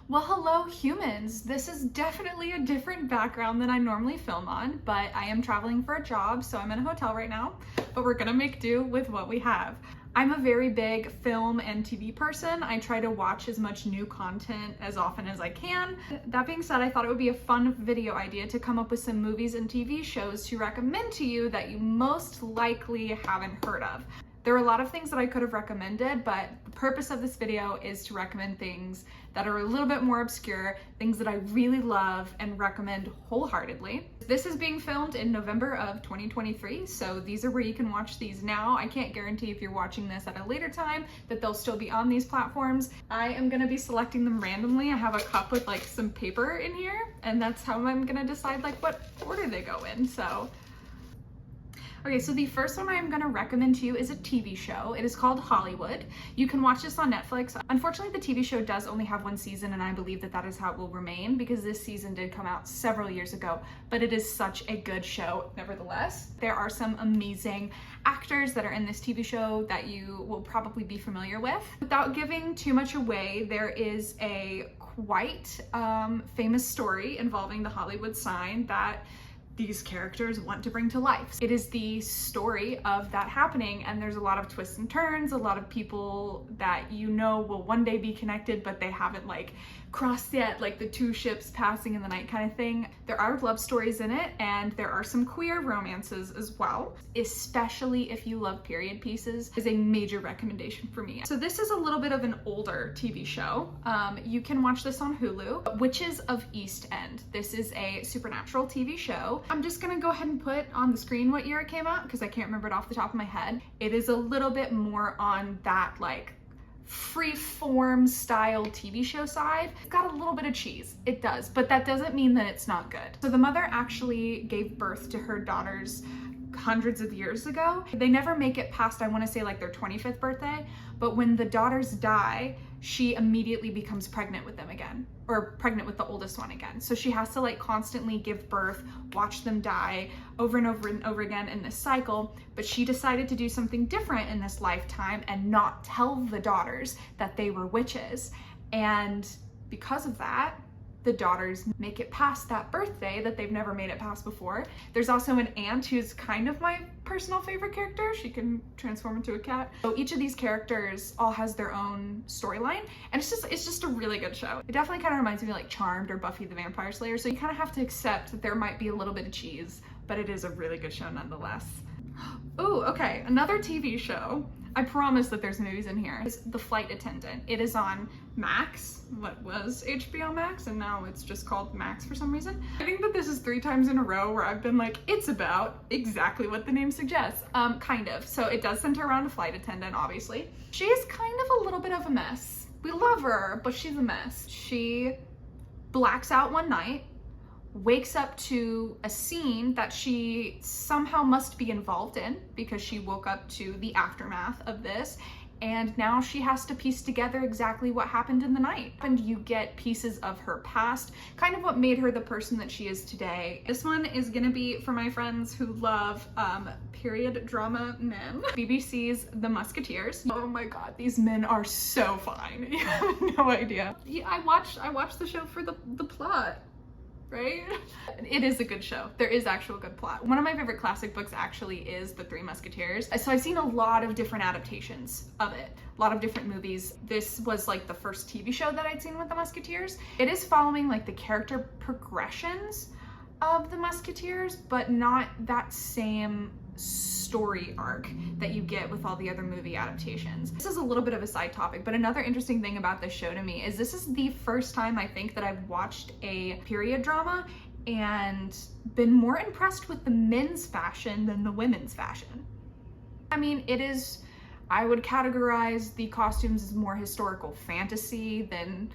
Well, hello humans. This is definitely a different background than I normally film on, but I am traveling for a job, so I'm in a hotel right now, but we're gonna make do with what we have. I'm a very big film and TV person. I try to watch as much new content as often as I can. That being said, I thought it would be a fun video idea to come up with some movies and TV shows to recommend to you that you most likely haven't heard of. There are a lot of things that I could have recommended, but the purpose of this video is to recommend things that are a little bit more obscure, things that I really love and recommend wholeheartedly. This is being filmed in November of 2023, so these are where you can watch these now. I can't guarantee if you're watching this at a later time that they'll still be on these platforms. I am gonna be selecting them randomly. I have a cup with like some paper in here, and that's how I'm gonna decide like what order they go in, so. Okay, so the first one I'm gonna recommend to you is a TV show. It is called Hollywood. You can watch this on Netflix. Unfortunately, the TV show does only have one season, and I believe that is how it will remain because this season did come out several years ago, but it is such a good show nevertheless. There are some amazing actors that are in this TV show that you will probably be familiar with. Without giving too much away, there is a quite famous story involving the Hollywood sign that these characters want to bring to life. It is the story of that happening, and there's a lot of twists and turns, a lot of people that you know will one day be connected, but they haven't like crossed yet, like the two ships passing in the night kind of thing. There are love stories in it, and there are some queer romances as well, especially if you love period pieces, is a major recommendation for me. So this is a little bit of an older TV show. You can watch this on Hulu. Witches of East End. This is a supernatural TV show. I'm just gonna go ahead and put on the screen what year it came out because I can't remember it off the top of my head. It is a little bit more on that like free-form style TV show side. It's got a little bit of cheese, it does, but that doesn't mean that it's not good. So the mother actually gave birth to her daughters hundreds of years ago. They never make it past, I want to say like their 25th birthday, but when the daughters die, she immediately becomes pregnant with them again, or pregnant with the oldest one again. So she has to like constantly give birth, watch them die over and over and over again in this cycle. But she decided to do something different in this lifetime and not tell the daughters that they were witches. And because of that, the daughters make it past that birthday that they've never made it past before. There's also an aunt who's kind of my personal favorite character. She can transform into a cat. So each of these characters all has their own storyline, and it's just a really good show. It definitely kind of reminds me of like Charmed or Buffy the Vampire Slayer, so you kind of have to accept that there might be a little bit of cheese, but it is a really good show nonetheless. Ooh, okay, another TV show. I promise that there's movies in here. It's The Flight Attendant. It is on Max, what was HBO Max, and now it's just called Max for some reason. I think that this is 3 times in a row where I've been like, it's about exactly what the name suggests. Kind of. So it does center around a flight attendant, obviously. She is kind of a little bit of a mess. We love her, but she's a mess. She blacks out one night, wakes up to a scene that she somehow must be involved in because she woke up to the aftermath of this, and now she has to piece together exactly what happened in the night. And you get pieces of her past, kind of what made her the person that she is today. This one is gonna be for my friends who love period drama men. BBC's The Musketeers. Oh my god, these men are so fine. You have no idea. Yeah, I watched the show for the plot. Right? It is a good show. There is actual good plot. One of my favorite classic books actually is The Three Musketeers. So I've seen a lot of different adaptations of it, a lot of different movies. This was like the first TV show that I'd seen with the Musketeers. It is following like the character progressions of the Musketeers, but not that same story arc that you get with all the other movie adaptations. This is a little bit of a side topic, but another interesting thing about this show to me is this is the first time I think that I've watched a period drama and been more impressed with the men's fashion than the women's fashion. I mean, I would categorize the costumes as more historical fantasy than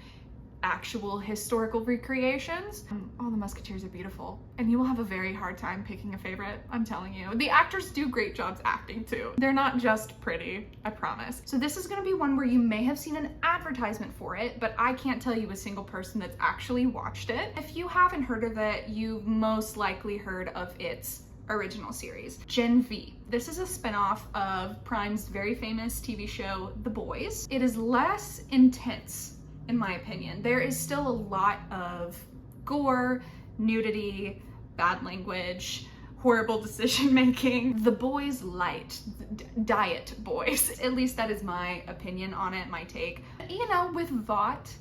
actual historical recreations. All the Musketeers are beautiful, and you will have a very hard time picking a favorite, I'm telling you. The actors do great jobs acting too. They're not just pretty, I promise. So this is gonna be one where you may have seen an advertisement for it, but I can't tell you a single person that's actually watched it. If you haven't heard of it, you've most likely heard of its original series, Gen V. This is a spinoff of Prime's very famous TV show, The Boys. It is less intense in my opinion. There is still a lot of gore, nudity, bad language, horrible decision making. The boys light, diet boys. At least that is my opinion on it, my take. You know, with Vought,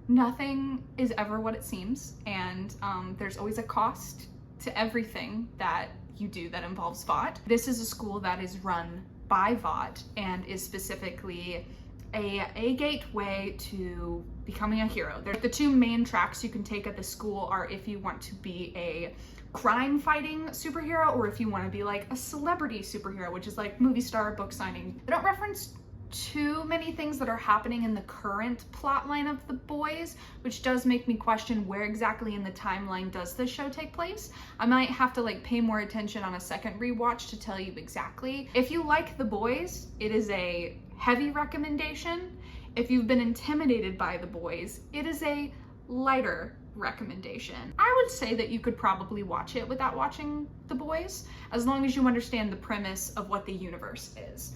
nothing is ever what it seems, and there's always a cost to everything that you do that involves Vought. This is a school that is run by Vought and is specifically a gateway to becoming a hero. The two main tracks you can take at the school are if you want to be a crime fighting superhero or if you want to be like a celebrity superhero, which is like movie star, book signing. They don't reference too many things that are happening in the current plot line of the boys, which does make me question where exactly in the timeline does this show take place. I might have to like pay more attention on a second rewatch to tell you exactly. If you like the boys, it is a heavy recommendation. If you've been intimidated by the boys, it is a lighter recommendation. I would say that you could probably watch it without watching the boys, as long as you understand the premise of what the universe is.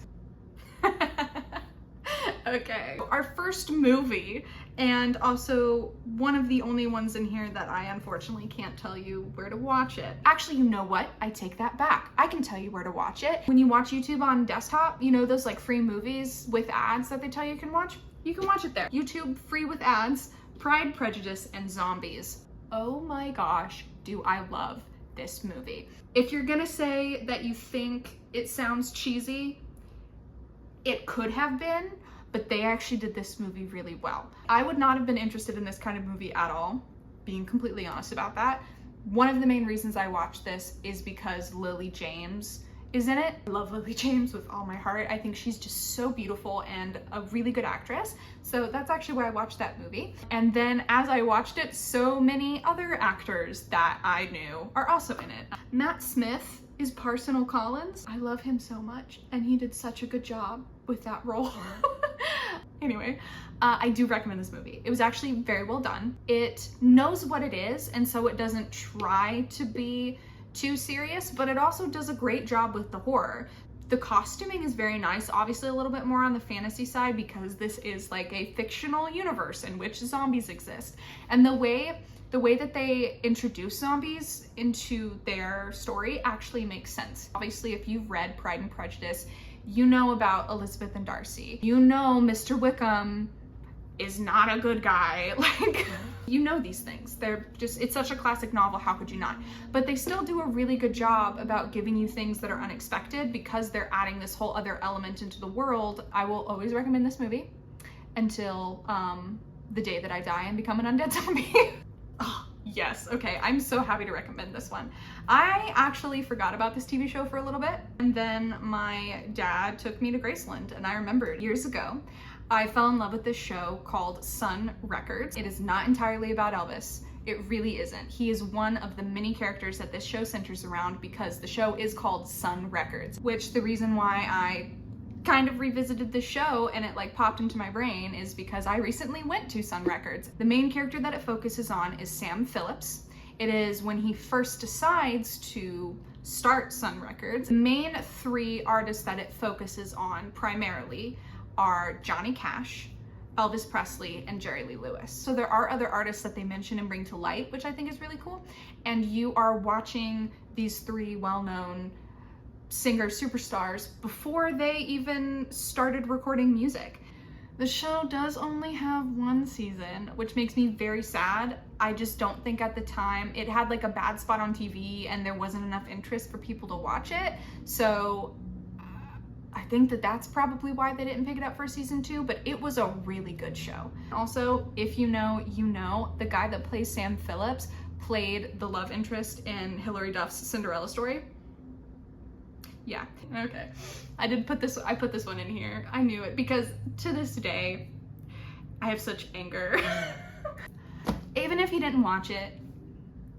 Okay, our first movie, and also one of the only ones in here that I unfortunately can't tell you where to watch it. Actually, you know what? I take that back. I can tell you where to watch it. When you watch YouTube on desktop, you know those like free movies with ads that they tell you can watch? You can watch it there. YouTube free with ads, Pride, Prejudice, and Zombies. Oh my gosh, do I love this movie. If you're gonna say that you think it sounds cheesy, it could have been, but they actually did this movie really well. I would not have been interested in this kind of movie at all, being completely honest about that. One of the main reasons I watched this is because Lily James is in it. I love Lily James with all my heart. I think she's just so beautiful and a really good actress. So that's actually why I watched that movie. And then as I watched it, so many other actors that I knew are also in it. Matt Smith is Parson Collins. I love him so much, and he did such a good job with that role. Anyway, I do recommend this movie. It was actually very well done. It knows what it is, and so it doesn't try to be too serious, but it also does a great job with the horror. The costuming is very nice, obviously a little bit more on the fantasy side because this is like a fictional universe in which zombies exist. And the way that they introduce zombies into their story actually makes sense. Obviously, if you've read Pride and Prejudice, you know about Elizabeth and Darcy. You know Mr. Wickham is not a good guy. Like, you know these things. They're just, it's such a classic novel, how could you not? But they still do a really good job about giving you things that are unexpected because they're adding this whole other element into the world. I will always recommend this movie until the day that I die and become an undead zombie. Oh, yes, okay, I'm so happy to recommend this one. I actually forgot about this TV show for a little bit, and then my dad took me to Graceland, and I remembered years ago, I fell in love with this show called Sun Records. It is not entirely about Elvis. It really isn't. He is one of the many characters that this show centers around because the show is called Sun Records, which the reason why I kind of revisited the show and it like popped into my brain is because I recently went to Sun Records. The main character that it focuses on is Sam Phillips. It is when he first decides to start Sun Records. The main three artists that it focuses on primarily are Johnny Cash, Elvis Presley, and Jerry Lee Lewis. So there are other artists that they mention and bring to light, which I think is really cool. And you are watching these three well-known singer superstars before they even started recording music. The show does only have one season, which makes me very sad. I just don't think at the time it had like a bad spot on TV and there wasn't enough interest for people to watch it. So I think that that's probably why they didn't pick it up for season 2, but it was a really good show. Also, if you know, you know, the guy that plays Sam Phillips played the love interest in Hilary Duff's Cinderella story. Yeah, okay. I put this one in here. I knew it because to this day, I have such anger. Even if you didn't watch it,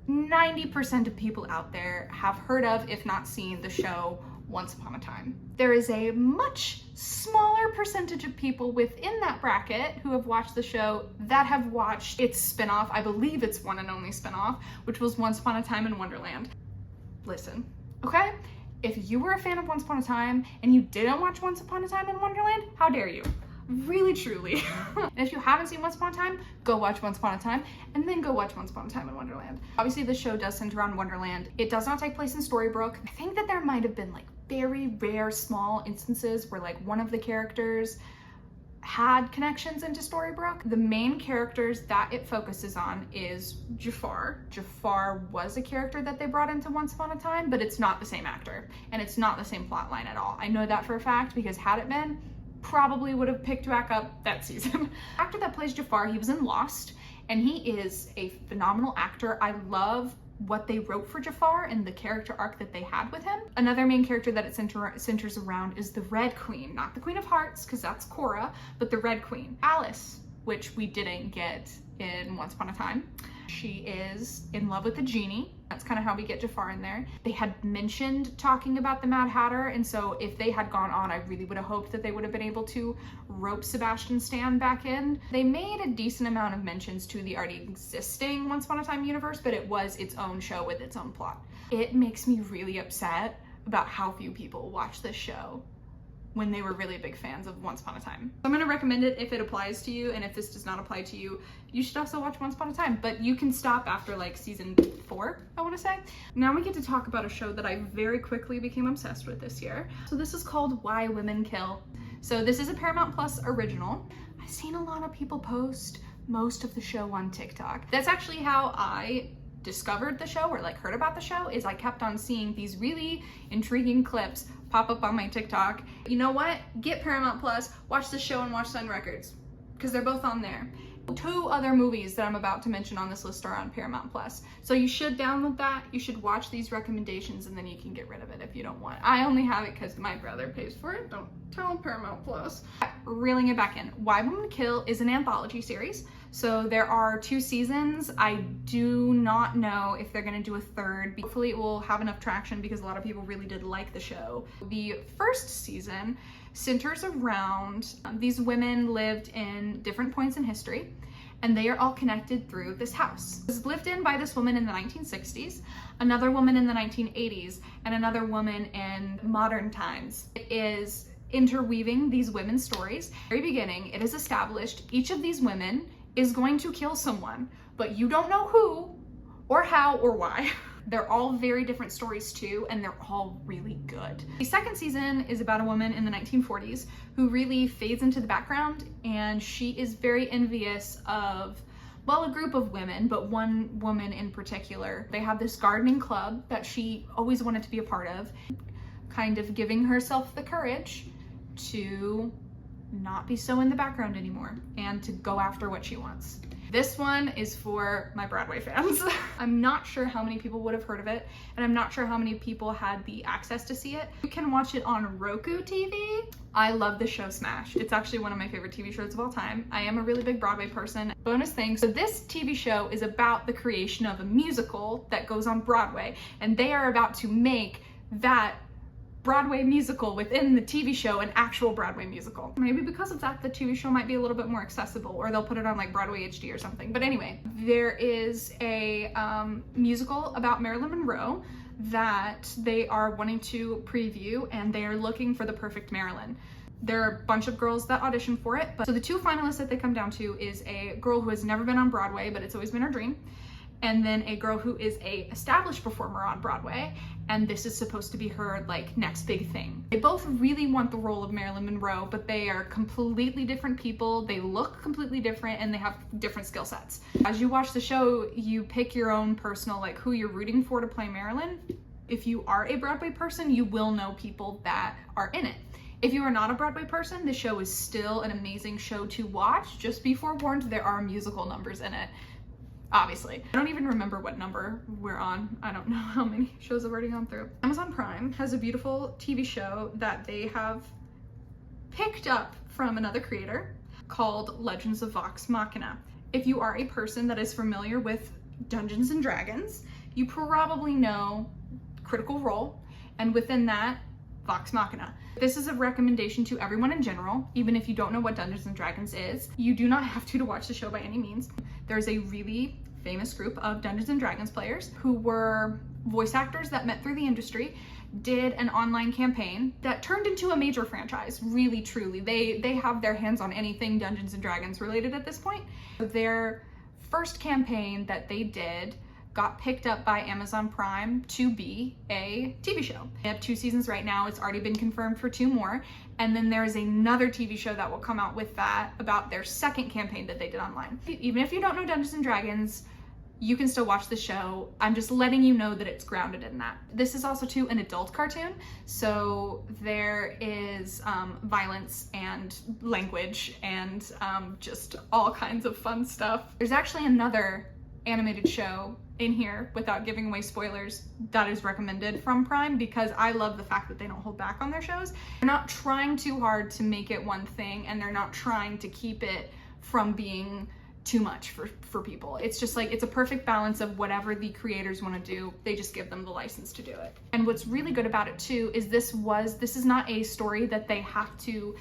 90% of people out there have heard of, if not seen, the show Once Upon a Time. There is a much smaller percentage of people within that bracket who have watched the show that have watched its spinoff. I believe its one and only spinoff, which was Once Upon a Time in Wonderland. Listen, okay? If you were a fan of Once Upon a Time and you didn't watch Once Upon a Time in Wonderland, how dare you? Really, truly. And if you haven't seen Once Upon a Time, go watch Once Upon a Time, and then go watch Once Upon a Time in Wonderland. Obviously, the show does center around Wonderland. It does not take place in Storybrooke. I think that there might have been like very rare small instances where like one of the characters had connections into Storybrooke. The main characters that it focuses on is Jafar. Jafar was a character that they brought into Once Upon a Time, but it's not the same actor, and it's not the same plot line at all. I know that for a fact because had it been, probably would have picked back up that season. The actor that plays Jafar, he was in Lost, and he is a phenomenal actor. I love what they wrote for Jafar and the character arc that they had with him. Another main character that it centers around is the Red Queen, not the Queen of Hearts, because that's Cora, but the Red Queen, Alice, which we didn't get in Once Upon a Time. She is in love with the genie. That's kind of how we get Jafar in there. They had mentioned talking about the Mad Hatter, and so if they had gone on, I really would have hoped that they would have been able to rope Sebastian Stan back in. They made a decent amount of mentions to the already existing Once Upon a Time universe, but it was its own show with its own plot. It makes me really upset about how few people watch this show when they were really big fans of Once Upon a Time. I'm gonna recommend it if it applies to you, and if this does not apply to you, you should also watch Once Upon a Time, but you can stop after like season 4, I wanna say. Now we get to talk about a show that I very quickly became obsessed with this year. So this is called Why Women Kill. So this is a Paramount Plus original. I've seen a lot of people post most of the show on TikTok. That's actually how I discovered the show, or like heard about the show, is I kept on seeing these really intriguing clips pop up on my TikTok. You know what? Get Paramount Plus, watch the show, and watch Sun Records, because they're both on there. 2 other movies that I'm about to mention on this list are on Paramount Plus. So you should download that, you should watch these recommendations, and then you can get rid of it if you don't want. I only have it because my brother pays for it. Don't tell Paramount Plus. Reeling it back in, Why Women Kill is an anthology series. So there are 2 seasons. I do not know if they're gonna do a 3rd. Hopefully it will have enough traction because a lot of people really did like the show. The first season centers around these women lived in different points in history, and they are all connected through this house. It was lived in by this woman in the 1960s, another woman in the 1980s, and another woman in modern times. It is interweaving these women's stories. At the very beginning, it is established each of these women is going to kill someone, but you don't know who or how or why. They're all very different stories too, and they're all really good. The second season is about a woman in the 1940s who really fades into the background, and she is very envious of, well, a group of women, but one woman in particular. They have this gardening club that she always wanted to be a part of, kind of giving herself the courage to not be so in the background anymore and to go after what she wants. This one is for my Broadway fans. I'm not sure how many people would have heard of it, and I'm not sure how many people had the access to see it. You can watch it on Roku TV. I love the show Smash. It's actually one of my favorite TV shows of all time. I am a really big Broadway person. Bonus thing, so this TV show is about the creation of a musical that goes on Broadway, and they are about to make that Broadway musical within the TV show an actual Broadway musical. Maybe because of that, the TV show might be a little bit more accessible, or they'll put it on like Broadway HD or something. But anyway, there is a musical about Marilyn Monroe that they are wanting to preview, and they are looking for the perfect Marilyn. There are a bunch of girls that audition for it, but so the 2 finalists that they come down to is a girl who has never been on Broadway, but it's always been her dream, and then a girl who is a established performer on Broadway, and this is supposed to be her like next big thing. They both really want the role of Marilyn Monroe, but they are completely different people. They look completely different, and they have different skill sets. As you watch the show, you pick your own personal, like who you're rooting for to play Marilyn. If you are a Broadway person, you will know people that are in it. If you are not a Broadway person, the show is still an amazing show to watch. Just be forewarned, there are musical numbers in it. Obviously. I don't even remember what number we're on. I don't know how many shows I've already gone through. Amazon Prime has a beautiful TV show that they have picked up from another creator called Legends of Vox Machina. If you are a person that is familiar with Dungeons and Dragons, you probably know Critical Role, and within that, Vox Machina. This is a recommendation to everyone in general, even if you don't know what Dungeons and Dragons is. You do not have to watch the show by any means. There's a really famous group of Dungeons and Dragons players who were voice actors that met through the industry did an online campaign that turned into a major franchise, really, truly. They have their hands on anything Dungeons and Dragons related at this point. Their first campaign that they did got picked up by Amazon Prime to be a TV show. They have 2 seasons right now. It's already been confirmed for 2 more. And then there's another TV show that will come out with that about their second campaign that they did online. Even if you don't know Dungeons and Dragons, you can still watch the show. I'm just letting you know that it's grounded in that. This is also too an adult cartoon, so there is violence and language and just all kinds of fun stuff. There's actually another animated show in here, without giving away spoilers, that is recommended from Prime, because I love the fact that they don't hold back on their shows. They're not trying too hard to make it one thing, and they're not trying to keep it from being too much for people. It's just like, it's a perfect balance of whatever the creators want to do, they just give them the license to do it. And what's really good about it too is this is not a story that they have to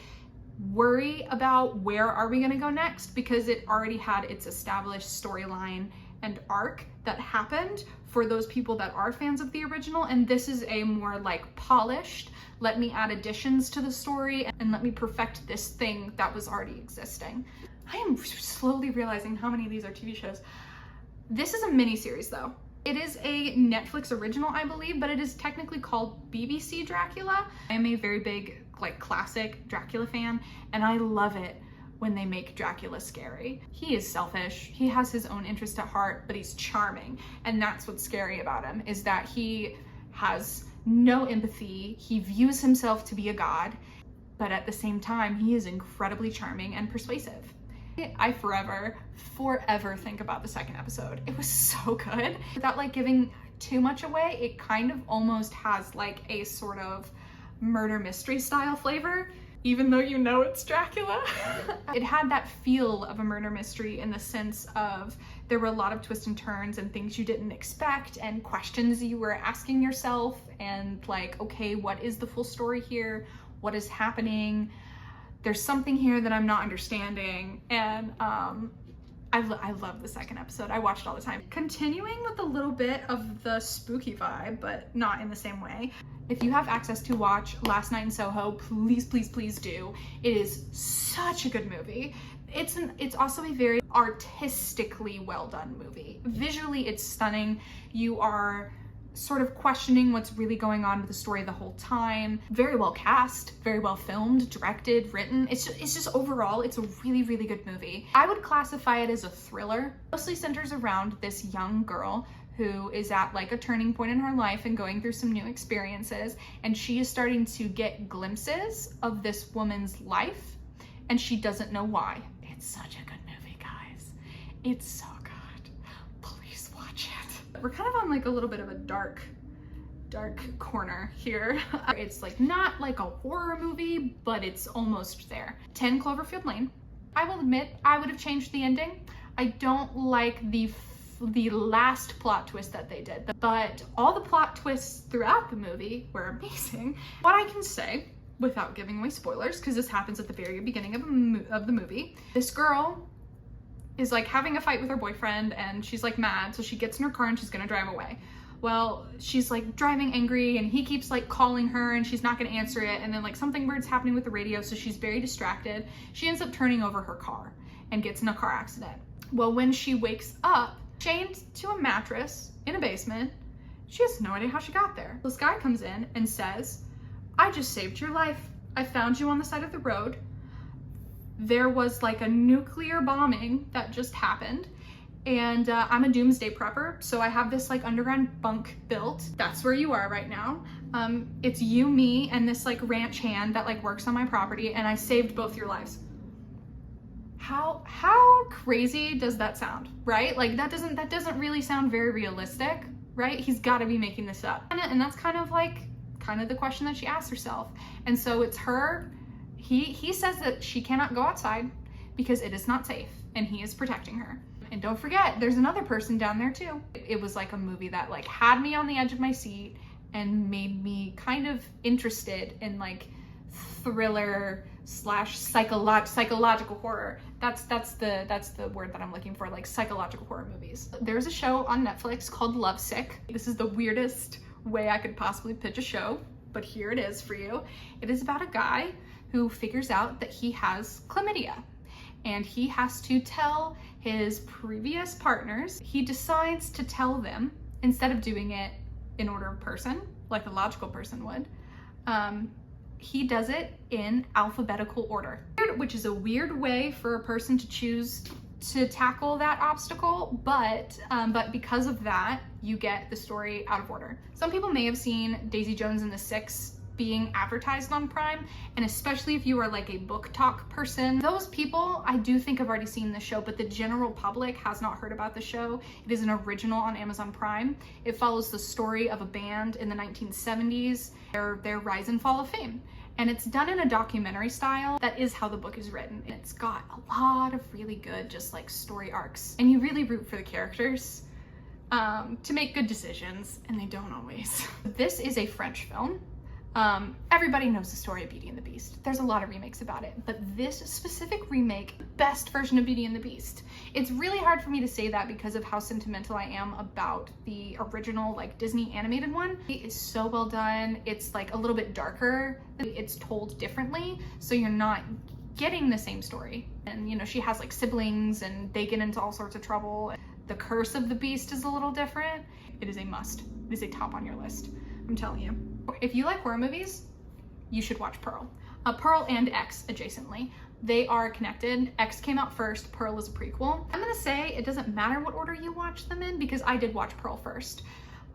worry about where are we going to go next, because it already had its established storyline and arc that happened for those people that are fans of the original. And this is a more like polished, let me add additions to the story and let me perfect this thing that was already existing. I am slowly realizing how many of these are TV shows. This is a mini series though. It is a Netflix original, I believe, but it is technically called BBC Dracula. I am a very big like classic Dracula fan, and I love it when they make Dracula scary. He is selfish, he has his own interest at heart, but he's charming. And that's what's scary about him, is that he has no empathy, he views himself to be a god, but at the same time, he is incredibly charming and persuasive. I forever think about the second episode. It was so good. Without like giving too much away, it kind of almost has like a sort of murder mystery style flavor, even though you know it's Dracula. It had that feel of a murder mystery in the sense of there were a lot of twists and turns and things you didn't expect and questions you were asking yourself, and like, okay, what is the full story here? What is happening? There's something here that I'm not understanding. And I love the second episode. I watch it all the time. Continuing with a little bit of the spooky vibe, but not in the same way. If you have access to watch Last Night in Soho, please, please, please do. It is such a good movie. It's also a very artistically well done movie. Visually, it's stunning. You are sort of questioning what's really going on with the story the whole time. Very well cast, very well filmed, directed, written. It's just overall, it's a really, really good movie. I would classify it as a thriller. Mostly centers around this young girl who is at like a turning point in her life and going through some new experiences, and she is starting to get glimpses of this woman's life, and she doesn't know why. It's such a good movie, guys. It's so good. Please watch it. We're kind of on like a little bit of a dark corner here. It's like not like a horror movie, but it's almost there. 10 Cloverfield Lane. I will admit, I would have changed the ending. I don't like the last plot twist that they did, but all the plot twists throughout the movie were amazing. What I can say, without giving away spoilers, because this happens at the very beginning of the movie, this girl is like having a fight with her boyfriend and she's like mad, so she gets in her car and she's gonna drive away. Well, she's like driving angry and he keeps like calling her and she's not gonna answer it, and then like something weird's happening with the radio, so she's very distracted. She ends up turning over her car and gets in a car accident. Well, when she wakes up, chained to a mattress in a basement, she has no idea how she got there. This guy comes in and says, I just saved your life. I found you on the side of the road. There was like a nuclear bombing that just happened, and I'm a doomsday prepper, so I have this like underground bunk built. That's where you are right now. It's you, me, and this like ranch hand that like works on my property, and I saved both your lives. How crazy does that sound, right? Like that doesn't really sound very realistic, right? He's got to be making this up. And that's kind of the question that she asks herself. And so it's her, he says that she cannot go outside because it is not safe, and he is protecting her. And don't forget, there's another person down there too. It was like a movie that like had me on the edge of my seat and made me kind of interested in like thriller slash psychological horror. That's the word that I'm looking for, like psychological horror movies. There's a show on Netflix called Lovesick. This is the weirdest way I could possibly pitch a show, but here it is for you. It is about a guy who figures out that he has chlamydia, and he has to tell his previous partners. He decides to tell them, instead of doing it in order of person, like a logical person would, he does it in alphabetical order, which is a weird way for a person to choose to tackle that obstacle, but because of that, you get the story out of order. Some people may have seen Daisy Jones and the Six being advertised on Prime, and especially if you are like a book talk person, those people I do think have already seen the show, but the general public has not heard about the show. It is an original on Amazon Prime. It follows the story of a band in the 1970s, their rise and fall of fame. And it's done in a documentary style. That is how the book is written. And it's got a lot of really good, just like story arcs. And you really root for the characters to make good decisions, and they don't always. This is a French film. Everybody knows the story of Beauty and the Beast. There's a lot of remakes about it, but this specific remake, best version of Beauty and the Beast. It's really hard for me to say that because of how sentimental I am about the original like Disney animated one. It is so well done. It's like a little bit darker. It's told differently, so you're not getting the same story. And you know, she has like siblings and they get into all sorts of trouble. The curse of the beast is a little different. It is a must. It is a top on your list, I'm telling you. If you like horror movies, you should watch Pearl. Pearl and X adjacently. They are connected. X came out first, Pearl is a prequel. I'm gonna say it doesn't matter what order you watch them in because I did watch Pearl first.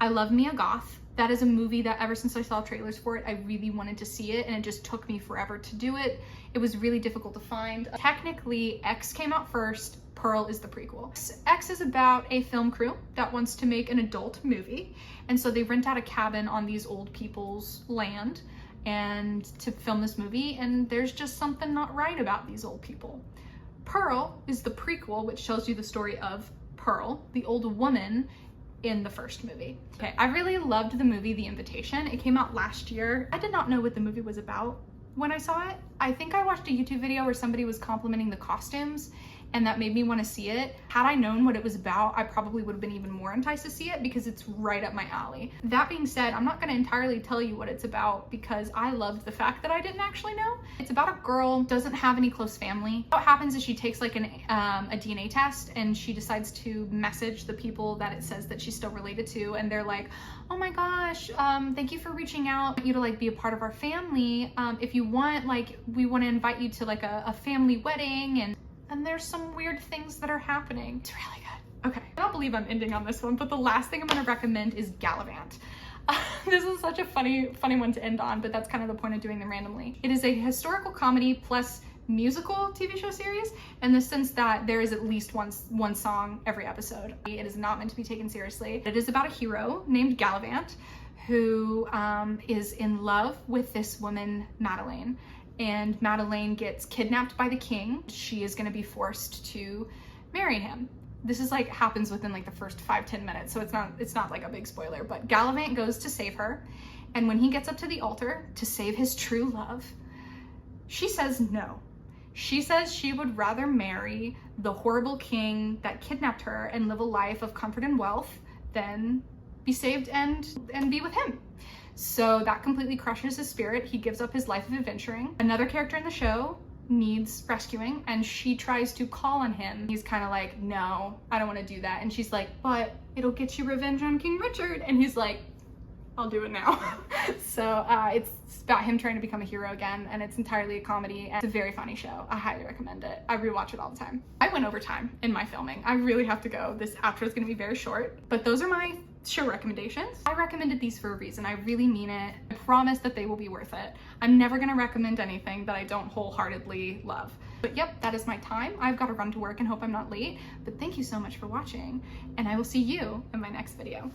I love Mia Goth. That is a movie that ever since I saw trailers for it, I really wanted to see it, and it just took me forever to do it. It was really difficult to find. Technically, X came out first, Pearl is the prequel. X is about a film crew that wants to make an adult movie, and so they rent out a cabin on these old people's land and to film this movie, and there's just something not right about these old people. Pearl is the prequel, which shows you the story of Pearl, the old woman in the first movie. Okay, I really loved the movie The Invitation. It came out last year. I did not know what the movie was about when I saw it. I think I watched a YouTube video where somebody was complimenting the costumes, and that made me want to see it. Had I known what it was about, I probably would have been even more enticed to see it because it's right up my alley. That being said, I'm not going to entirely tell you what it's about because I loved the fact that I didn't actually know. It's about a girl who doesn't have any close family. What happens is she takes like a DNA test, and she decides to message the people that it says that she's still related to, and they're like, oh my gosh, thank you for reaching out. I want you to like be a part of our family. If you want, like, we want to invite you to like a family wedding, and there's some weird things that are happening. It's really good. Okay, I don't believe I'm ending on this one, but the last thing I'm gonna recommend is Gallivant. This is such a funny one to end on, but that's kind of the point of doing them randomly. It is a historical comedy plus musical TV show series in the sense that there is at least one song every episode. It is not meant to be taken seriously. It is about a hero named Gallivant who is in love with this woman, Madeleine. And Madeleine gets kidnapped by the king. She is gonna be forced to marry him. This is like happens within like the first 5-10 minutes, so it's not like a big spoiler, but Gallivant goes to save her. And when he gets up to the altar to save his true love, she says no. She says she would rather marry the horrible king that kidnapped her and live a life of comfort and wealth than be saved and be with him. So that completely crushes his spirit. He gives up his life of adventuring. Another character in the show needs rescuing, and she tries to call on him. He's kind of like, no, I don't want to do that. And she's like, but it'll get you revenge on King Richard. And he's like, I'll do it now. So it's about him trying to become a hero again, and it's entirely a comedy, and it's a very funny show. I highly recommend it. I rewatch it all the time. I went over time in my filming. I really have to go. This outro is going to be very short, but those are my show recommendations. I recommended these for a reason. I really mean it. I promise that they will be worth it. I'm never going to recommend anything that I don't wholeheartedly love. But yep, that is my time. I've got to run to work and hope I'm not late, but thank you so much for watching, and I will see you in my next video.